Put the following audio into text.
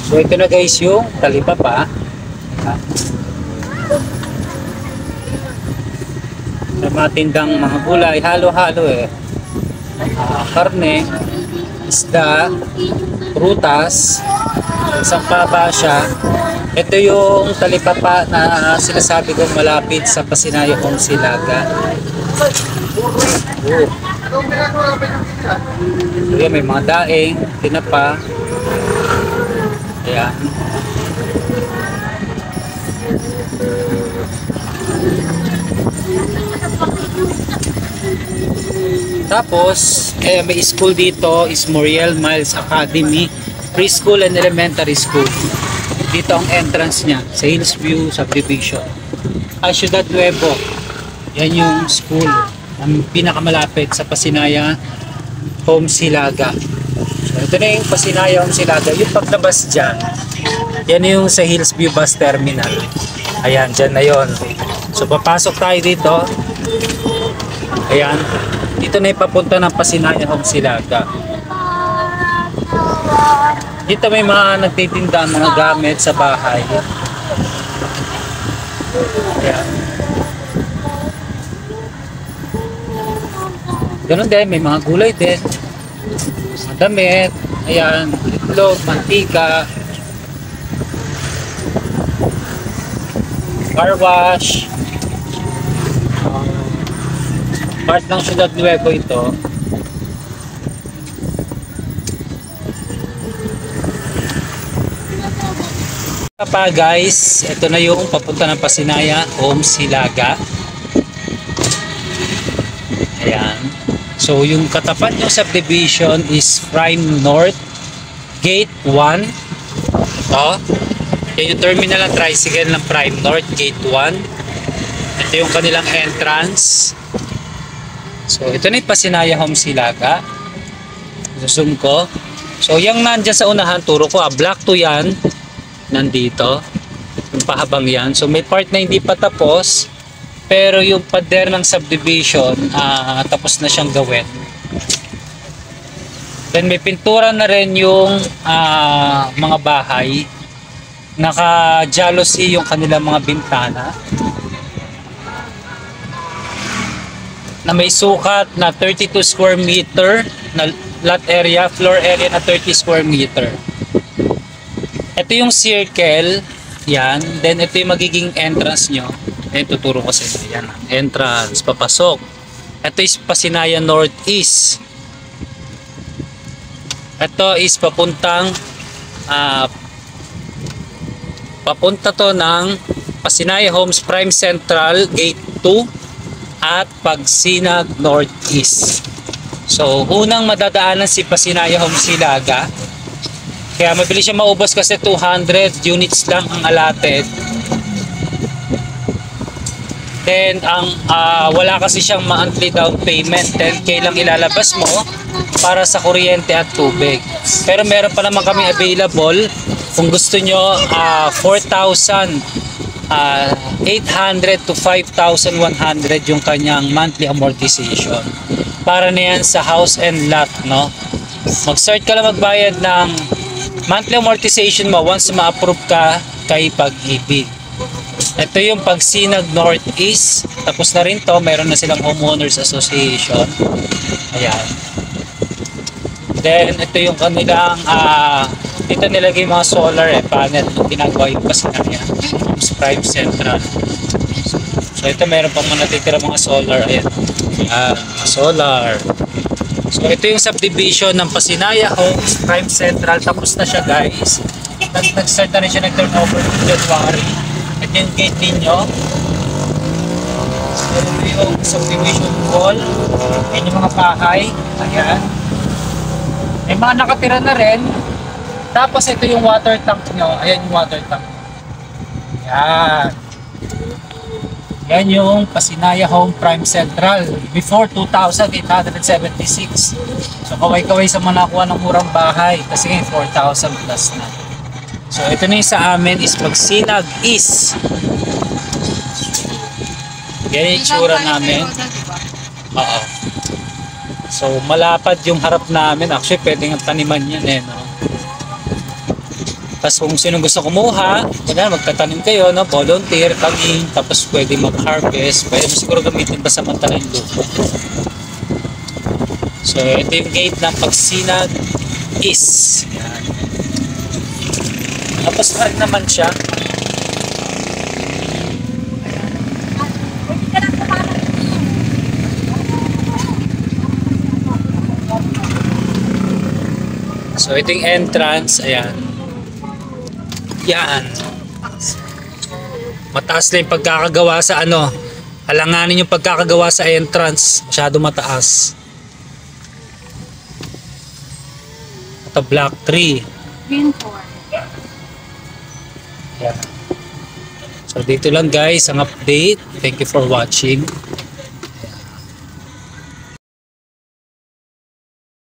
So ito na guys yung talipapa. May mga tindang mga gulay, halo-halo eh. Karne, isda, prutas, isang paba siya. Ito yung talipapa na sinasabi kong malapit sa Pasinayo Home Silaga. Ayan, may mga daing, tinapa. Ayan. Tapos, may school dito is Moriel Miles Academy, preschool and elementary school. Dito ang entrance niya sa Hillsview Subdivision. Ciudad Nuevo. Yan yung school ang pinakamalapit sa Pasinaya Home Silaga. So, ito na yung Pasinaya Home Silaga. Yung paglabas dyan, yan yung sa Hillsview Bus Terminal. Ayan, dyan na yon. So papasok tayo dito. Ayan. Dito na ipapunta ng Pasinaya Home Silaga. Dito may mga nagtitinda mga gamit sa bahay. Ayan. Ganun din, may mga gulay din. Mga damit. Ayan. Itlog, mantika. Car wash. Part ng Ciudad Nuevo ito. Pa guys, ito na yung papunta ng Pasinaya Home Silaga. Ayan. So yung katapat yung subdivision is Prime North Gate 1. Ito. Yan yung terminal ng tricycle ng Prime North Gate 1. Ito yung kanilang entrance. So ito na yung Pasinaya Home Silaga. Zoom ko. So yung nandyan sa unahan, turo ko, block 2 yan. Nandito. Yung pahabang yan. So may part na hindi pa tapos. Pero yung pader ng subdivision, tapos na siyang gawin. Then may pintura na rin yung mga bahay. Naka-jealousy yung kanilang mga bintana. Na may sukat na 32 square meter na lot area, floor area na 30 square meter. Ito yung circle, yan. Then ito yung magiging entrance nyo. Ayan, tuturo ko sa inyo. Yan, entrance, papasok. Ito is Pasinaya Northeast. Ito is papuntang papunta to ng Pasinaya Homes Prime Central Gate 2 at Pagsinag Northeast. So unang madadaanan si Pasinaya Home Silaga. Kaya mabilis siya maubos kasi 200 units lang ang allotted. Then ang wala kasi siyang monthly down payment, 10k lang ilalabas mo para sa kuryente at tubig. Pero meron pa naman kami available kung gusto nyo 4,800 to 5,100 yung kanyang monthly amortization. Para na yan sa house and lot, no? Mag-start ka lang magbayad ng monthly amortization mo once ma-approve ka kay Pag-ibig. Ito yung Pagsinag Northeast. Tapos na rin to, meron na silang homeowners association. Ayan. Then ito yung kanilang dito nilagay mga solar panel na ginagawa yung Pasinaya Homes Prime Central. So ito meron pang mga natitira mga solar. Ayan. Solar. So ito yung subdivision ng Pasinaya Homes Prime Central. Tapos na siya guys. Nag-start na rin siya nag-turnover in January. Ito yung gate ninyo. Ito yung subdivision wall. Ayan yung mga bahay. Ayan. May mga nakatira na rin. Tapos ito yung water tank nyo. Ayan yung water tank. Ayan. Yan yung Pasinaya Home Prime Central. Before 2,876. So kaway-kaway sa mga nakuha ng murang bahay. Kasi ngayon 4,000 plus na. So ito na yung sa amin is Pagsinag East. Yan yung itsura namin. Oo. So malapad yung harap namin. Actually pwedeng taniman yan eh. No? Tapos kung sino gusto kumuha, ganyan, magtatanim kayo, no? Volunteer, tanim, tapos pwede mag-harvest. Pwede mo siguro gamitin pa samantala yung lupa. So, ito yung gate ng Pagsinag East. Yan. Tapos naman siya. So, ito yung entrance. Ayan. Yan. Mataas na yung pagkakagawa sa ano. Alanganin yung pagkakagawa sa entrance. Masyado mataas. Ito, block 3. Green 4. Yan. So, dito lang guys ang update. Thank you for watching.